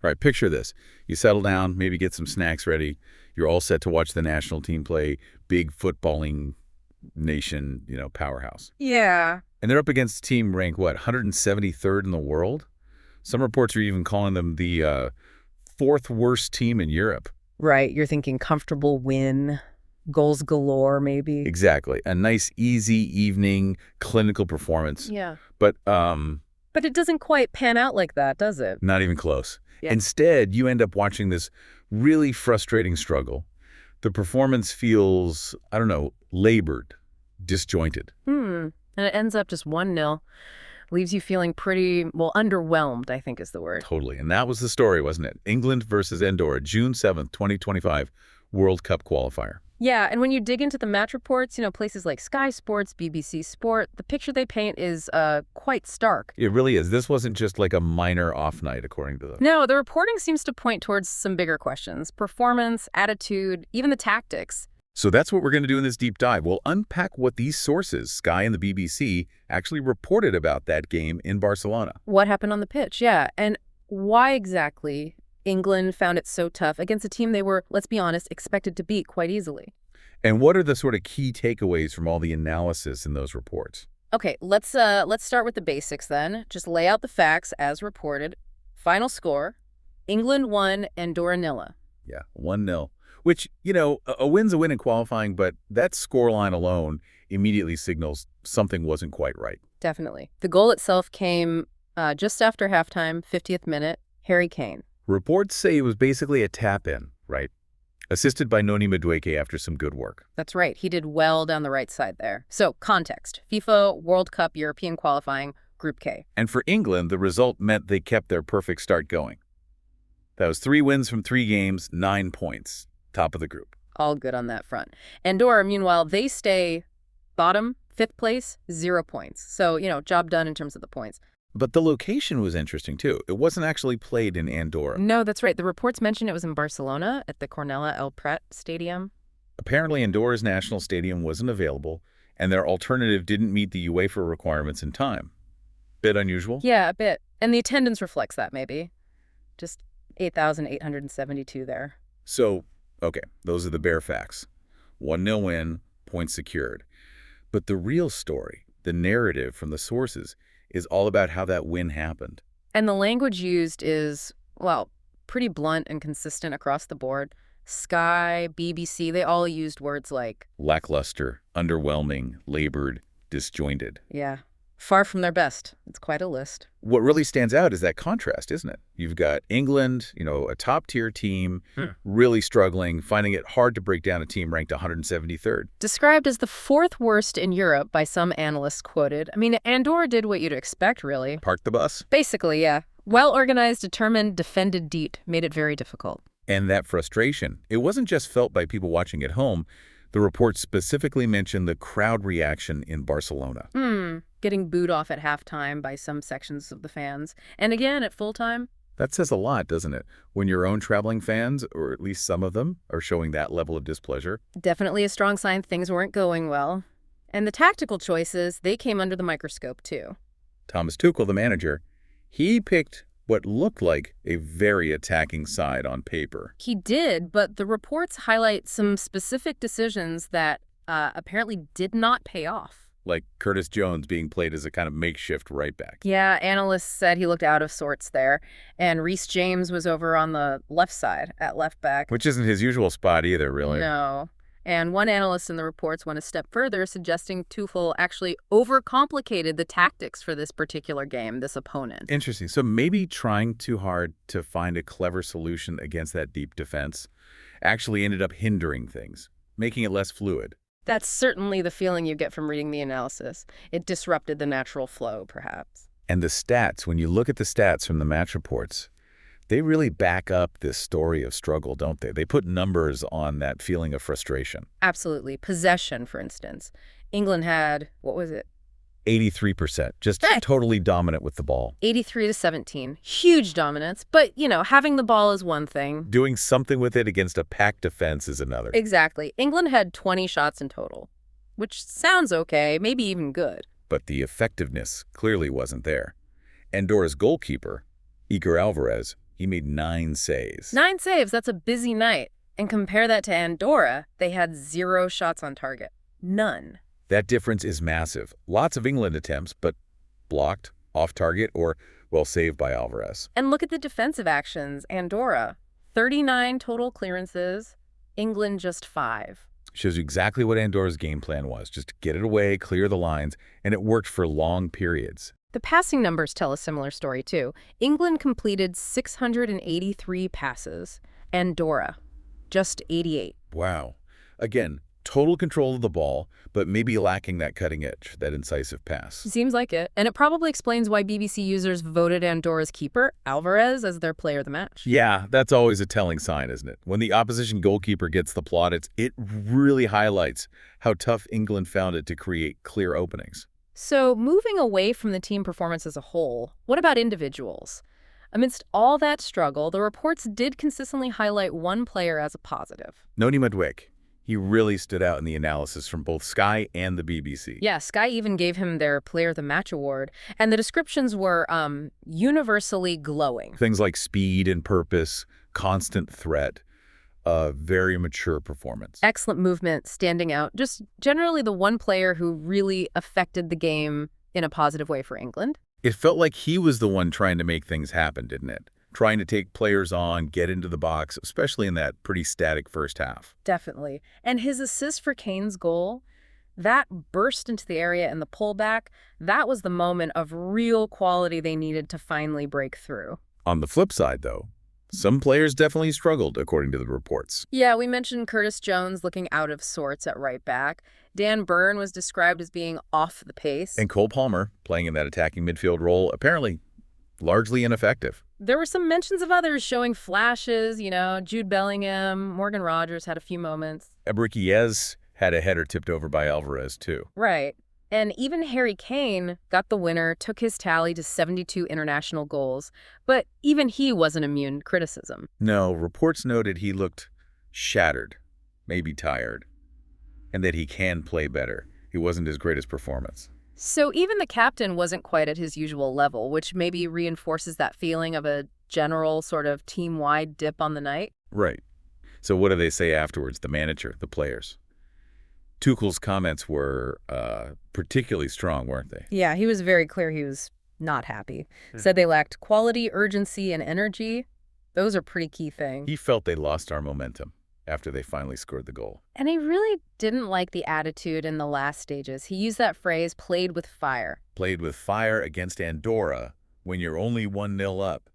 All right, picture this. You settle down, maybe get some snacks ready. You're all set to watch the national team play big footballing nation, powerhouse. Yeah. And they're up against a team ranked, what, 173rd in the world? Some reports are even calling them the fourth worst team in Europe. Right. You're thinking comfortable win, goals galore, maybe. Exactly. A nice, easy evening, clinical performance. Yeah. But it doesn't quite pan out like that, does it? not even close. Yeah. Instead, you end up watching this really frustrating struggle. The performance feels, I don't know, labored, disjointed. And it ends up just 1-0. Leaves you feeling pretty, underwhelmed, I think is the word. Totally. And that was the story, wasn't it? England versus Andorra, June 7th, 2025, World Cup qualifier. Yeah, and when you dig into the match reports, places like Sky Sports, BBC Sport, the picture they paint is quite stark. It really is. This wasn't just like a minor off night, according to them. No, the reporting seems to point towards some bigger questions. Performance, attitude, even the tactics. So that's what we're going to do in this deep dive. We'll unpack what these sources, Sky and the BBC, actually reported about that game in Barcelona. What happened on the pitch, yeah. And why exactly England found it so tough against a team they were, let's be honest, expected to beat quite easily. And what are the sort of key takeaways from all the analysis in those reports? Okay, let's start with the basics then. Just lay out the facts as reported. Final score, England 1, Andorra 0. Yeah, 1-0. Which, a win's a win in qualifying, but that scoreline alone immediately signals something wasn't quite right. Definitely. The goal itself came just after halftime, 50th minute, Harry Kane. Reports say it was basically a tap-in, right? Assisted by Noni Madueke after some good work. That's right. He did well down the right side there. So, context. FIFA World Cup European qualifying, Group K. And for England, the result meant they kept their perfect start going. That was 3 wins from 3 games, 9 points. Top of the group. All good on that front. Andorra, meanwhile, they stay bottom, 5th place, 0 points. So, job done in terms of the points. But the location was interesting, too. It wasn't actually played in Andorra. No, that's right. The reports mentioned it was in Barcelona at the Cornellà El Prat Stadium. Apparently, Andorra's national stadium wasn't available, and their alternative didn't meet the UEFA requirements in time. Bit unusual? Yeah, a bit. And the attendance reflects that, maybe. Just 8,872 there. So, okay, those are the bare facts. 1-0 win, points secured. But the real story, the narrative from the sources, is all about how that win happened. And the language used is, pretty blunt and consistent across the board. Sky, BBC, they all used words like Lackluster, underwhelming, labored, disjointed. Yeah. Far from their best. It's quite a list. What really stands out is that contrast, isn't it? You've got England, a top-tier team, really struggling, finding it hard to break down a team ranked 173rd. Described as the 4th worst in Europe by some analysts quoted. I mean, Andorra did what you'd expect, really. Parked the bus? Basically, yeah. Well-organized, determined, defended deep. Made it very difficult. And that frustration, it wasn't just felt by people watching at home. The report specifically mentioned the crowd reaction in Barcelona. Getting booed off at halftime by some sections of the fans. And again, at full time. That says a lot, doesn't it? When your own traveling fans, or at least some of them, are showing that level of displeasure. Definitely a strong sign things weren't going well. And the tactical choices, they came under the microscope, too. Thomas Tuchel, the manager, he picked what looked like a very attacking side on paper. He did, but the reports highlight some specific decisions that apparently did not pay off. Like Curtis Jones being played as a kind of makeshift right back. Yeah, analysts said he looked out of sorts there. And Reece James was over on the left side at left back. Which isn't his usual spot either, really. No. And one analyst in the reports went a step further, suggesting Tuchel actually overcomplicated the tactics for this particular game, this opponent. Interesting. So maybe trying too hard to find a clever solution against that deep defense actually ended up hindering things, making it less fluid. That's certainly the feeling you get from reading the analysis. It disrupted the natural flow, perhaps. And the stats, when you look at the stats from the match reports, they really back up this story of struggle, don't they? They put numbers on that feeling of frustration. Absolutely. Possession, for instance. England had, 83%, just totally dominant with the ball. 83-17. Huge dominance. But, having the ball is one thing. Doing something with it against a packed defense is another. Exactly. England had 20 shots in total, which sounds okay, maybe even good. But the effectiveness clearly wasn't there. Andorra's goalkeeper, Iker Alvarez, He made 9 saves. 9 saves, that's a busy night. And compare that to Andorra, they had 0 shots on target. None. That difference is massive. Lots of England attempts, but blocked, off target, or, well, saved by Alvarez. And look at the defensive actions. Andorra, 39 total clearances. England, just 5. Shows you exactly what Andorra's game plan was. Just get it away, clear the lines, and it worked for long periods. The passing numbers tell a similar story, too. England completed 683 passes. Andorra, just 88. Wow. Again, total control of the ball, but maybe lacking that cutting edge, that incisive pass. Seems like it. And it probably explains why BBC users voted Andorra's keeper, Alvarez, as their player of the match. Yeah, that's always a telling sign, isn't it? When the opposition goalkeeper gets the plaudits, it really highlights how tough England found it to create clear openings. So, moving away from the team performance as a whole, what about individuals? Amidst all that struggle, the reports did consistently highlight one player as a positive. Noni Madueke. He really stood out in the analysis from both Sky and the BBC. Yeah, Sky even gave him their Player of the Match award, and the descriptions were universally glowing. Things like speed and purpose, constant threat, a very mature performance. Excellent movement, standing out. Just generally the one player who really affected the game in a positive way for England. It felt like he was the one trying to make things happen, didn't it? Trying to take players on, get into the box, especially in that pretty static first half. Definitely. And his assist for Kane's goal, that burst into the area and the pullback, that was the moment of real quality they needed to finally break through. On the flip side, though, some players definitely struggled, according to the reports. Yeah, we mentioned Curtis Jones looking out of sorts at right back. Dan Burn was described as being off the pace. And Cole Palmer, playing in that attacking midfield role, apparently largely ineffective. There were some mentions of others showing flashes, Jude Bellingham, Morgan Rogers had a few moments. Ebriquez had a header tipped over by Alvarez, too. Right. And even Harry Kane got the winner, took his tally to 72 international goals. But even he wasn't immune to criticism. No, reports noted he looked shattered, maybe tired, and that he can play better. It wasn't his greatest performance. So even the captain wasn't quite at his usual level, which maybe reinforces that feeling of a general sort of team-wide dip on the night. Right. So what do they say afterwards, the manager, the players? Tuchel's comments were particularly strong, weren't they? Yeah, he was very clear he was not happy. Said they lacked quality, urgency, and energy. Those are pretty key things. He felt they lost our momentum after they finally scored the goal. And he really didn't like the attitude in the last stages. He used that phrase, played with fire. Played with fire against Andorra when you're only 1-0 up.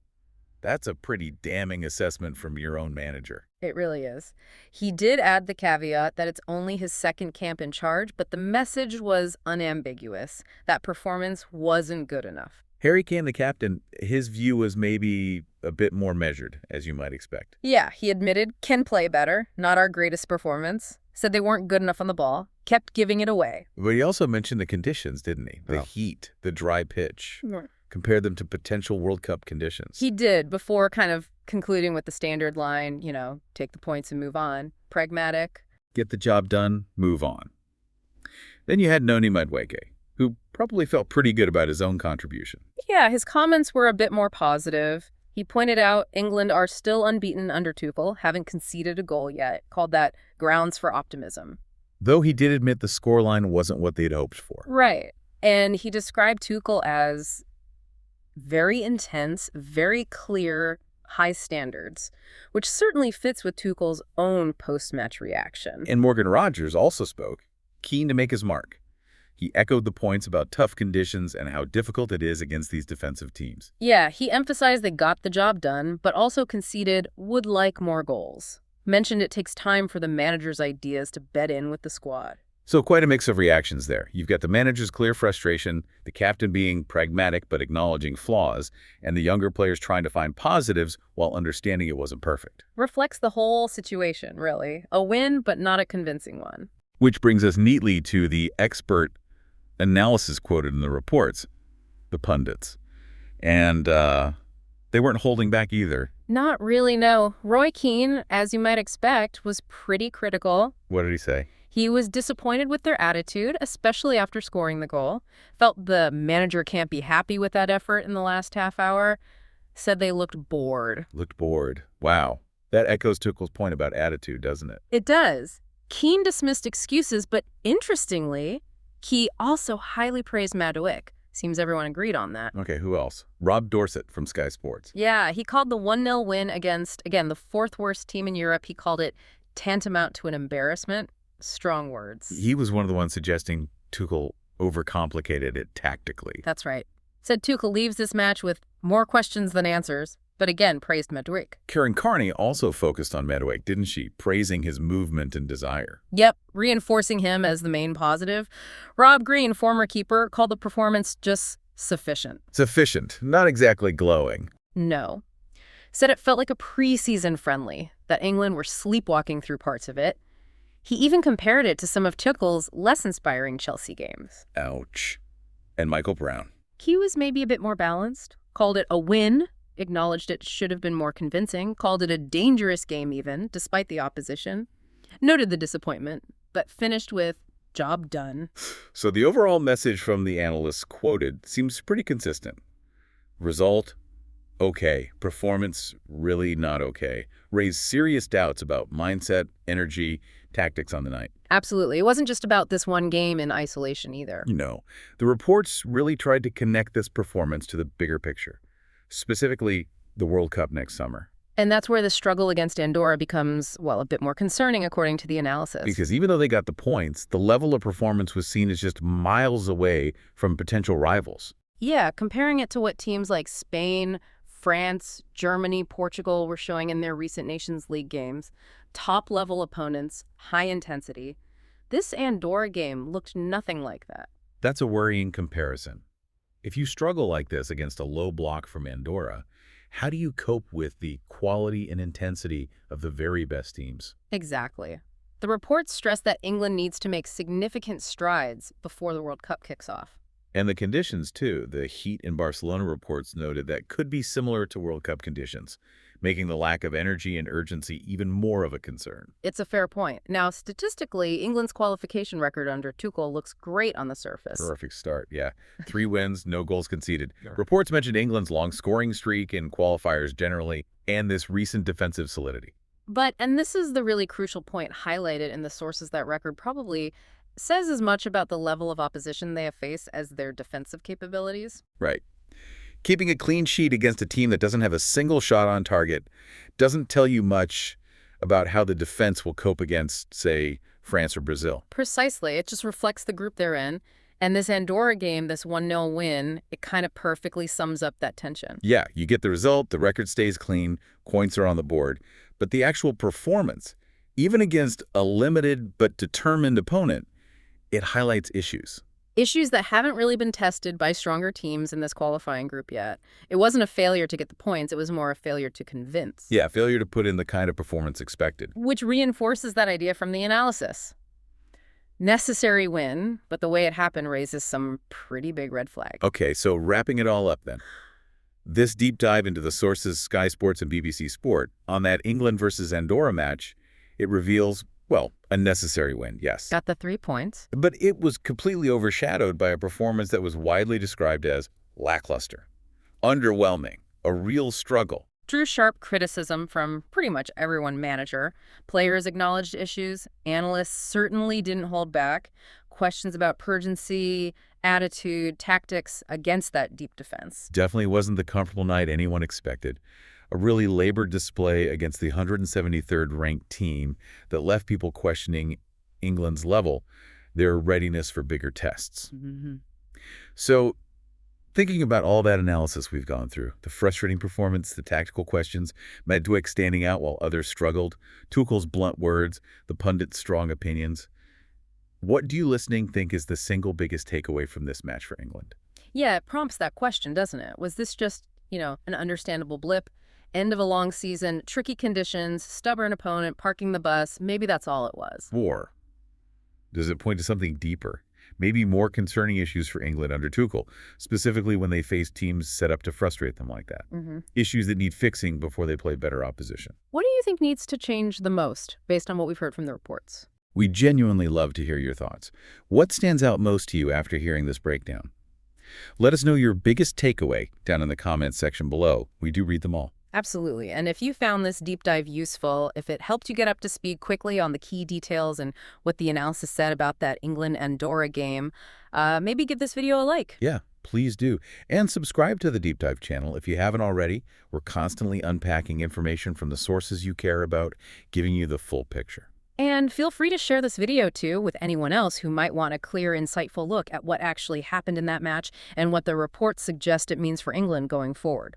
That's a pretty damning assessment from your own manager. It really is. He did add the caveat that it's only his second camp in charge, but the message was unambiguous. That performance wasn't good enough. Harry Kane, the captain, his view was maybe a bit more measured, as you might expect. Yeah, he admitted, can play better, not our greatest performance. Said they weren't good enough on the ball, kept giving it away. But he also mentioned the conditions, didn't he? The heat, the dry pitch. Yeah. Compared them to potential World Cup conditions. He did, before kind of concluding with the standard line, take the points and move on. Pragmatic. Get the job done, move on. Then you had Noni Madueke, who probably felt pretty good about his own contribution. Yeah, his comments were a bit more positive. He pointed out England are still unbeaten under Tuchel, haven't conceded a goal yet, called that grounds for optimism. Though he did admit the scoreline wasn't what they'd hoped for. Right. And he described Tuchel as very intense, very clear, high standards, which certainly fits with Tuchel's own post-match reaction. And Morgan Rogers also spoke, keen to make his mark. He echoed the points about tough conditions and how difficult it is against these defensive teams. Yeah, he emphasized they got the job done, but also conceded would like more goals. Mentioned it takes time for the manager's ideas to bed in with the squad. So quite a mix of reactions there. You've got the manager's clear frustration, the captain being pragmatic but acknowledging flaws, and the younger players trying to find positives while understanding it wasn't perfect. Reflects the whole situation, really. A win, but not a convincing one. Which brings us neatly to the expert analysis quoted in the reports, the pundits. And they weren't holding back either. Not really, no. Roy Keane, as you might expect, was pretty critical. What did he say? He was disappointed with their attitude, especially after scoring the goal. Felt the manager can't be happy with that effort in the last half hour. said they looked bored. Looked bored. Wow. That echoes Tuchel's point about attitude, doesn't it? It does. Keane dismissed excuses, but interestingly, he also highly praised Madueke. Seems everyone agreed on that. Okay, who else? Rob Dorsett from Sky Sports. Yeah, he called the 1-0 win against, again, the fourth worst team in Europe. He called it tantamount to an embarrassment. Strong words. He was one of the ones suggesting Tuchel overcomplicated it tactically. That's right. Said Tuchel leaves this match with more questions than answers, but again praised Madueke. Karen Carney also focused on Madueke, didn't she? Praising his movement and desire. Yep, reinforcing him as the main positive. Rob Green, former keeper, called the performance just sufficient. Sufficient, not exactly glowing. No. Said it felt like a preseason friendly, that England were sleepwalking through parts of it. He even compared it to some of Tuchel's less inspiring Chelsea games. Ouch. And Michael Brown. He was maybe a bit more balanced, called it a win, acknowledged it should have been more convincing, called it a dangerous game even, despite the opposition, noted the disappointment, but finished with, job done. So the overall message from the analysts quoted seems pretty consistent. Result, okay. Performance, really not okay. Raised serious doubts about mindset, energy, tactics on the night. Absolutely. It wasn't just about this one game in isolation either. No. The reports really tried to connect this performance to the bigger picture, specifically the World Cup next summer. And that's where the struggle against Andorra becomes, well, a bit more concerning according to the analysis. Because even though they got the points, the level of performance was seen as just miles away from potential rivals. Yeah, comparing it to what teams like Spain, France, Germany, Portugal were showing in their recent Nations League games, top-level opponents, high intensity. This Andorra game looked nothing like that. That's a worrying comparison. If you struggle like this against a low block from Andorra, how do you cope with the quality and intensity of the very best teams? Exactly. The reports stress that England needs to make significant strides before the World Cup kicks off. And the conditions, too. The heat in Barcelona reports noted that could be similar to World Cup conditions, making the lack of energy and urgency even more of a concern. It's a fair point. Now, statistically, England's qualification record under Tuchel looks great on the surface. Terrific start, yeah. 3 wins, no goals conceded. Reports mentioned England's long scoring streak in qualifiers generally, and this recent defensive solidity. But, and this is the really crucial point highlighted in the sources, that record probably says as much about the level of opposition they have faced as their defensive capabilities. Right. Keeping a clean sheet against a team that doesn't have a single shot on target doesn't tell you much about how the defense will cope against, say, France or Brazil. Precisely. It just reflects the group they're in. And this Andorra game, this 1-0 win, it kind of perfectly sums up that tension. Yeah, you get the result, the record stays clean, points are on the board. But the actual performance, even against a limited but determined opponent, it highlights issues. Issues that haven't really been tested by stronger teams in this qualifying group yet. It wasn't a failure to get the points, it was more a failure to convince. Yeah, failure to put in the kind of performance expected. Which reinforces that idea from the analysis. Necessary win, but the way it happened raises some pretty big red flags. Okay, so wrapping it all up then. This deep dive into the sources Sky Sports and BBC Sport on that England versus Andorra match, it reveals, well, a necessary win, yes. Got the 3 points. But it was completely overshadowed by a performance that was widely described as lackluster, underwhelming, a real struggle. Drew sharp criticism from pretty much everyone manager. Players acknowledged issues. Analysts certainly didn't hold back. Questions about urgency, attitude, tactics against that deep defense. Definitely wasn't the comfortable night anyone expected. A really labored display against the 173rd ranked team that left people questioning England's level, their readiness for bigger tests. Mm-hmm. So, thinking about all that analysis we've gone through, the frustrating performance, the tactical questions, Madueke standing out while others struggled, Tuchel's blunt words, the pundits' strong opinions, what do you listening think is the single biggest takeaway from this match for England? Yeah, it prompts that question, doesn't it? Was this just, an understandable blip? End of a long season, tricky conditions, stubborn opponent, parking the bus. Maybe that's all it was. Or does it point to something deeper? Maybe more concerning issues for England under Tuchel, specifically when they face teams set up to frustrate them like that. Mm-hmm. Issues that need fixing before they play better opposition. What do you think needs to change the most, based on what we've heard from the reports? We genuinely love to hear your thoughts. What stands out most to you after hearing this breakdown? Let us know your biggest takeaway down in the comments section below. We do read them all. Absolutely. And if you found this deep dive useful, if it helped you get up to speed quickly on the key details and what the analysis said about that England-Andorra game, maybe give this video a like. Yeah, please do. And subscribe to the Deep Dive channel if you haven't already. We're constantly unpacking information from the sources you care about, giving you the full picture. And feel free to share this video, too, with anyone else who might want a clear, insightful look at what actually happened in that match and what the reports suggest it means for England going forward.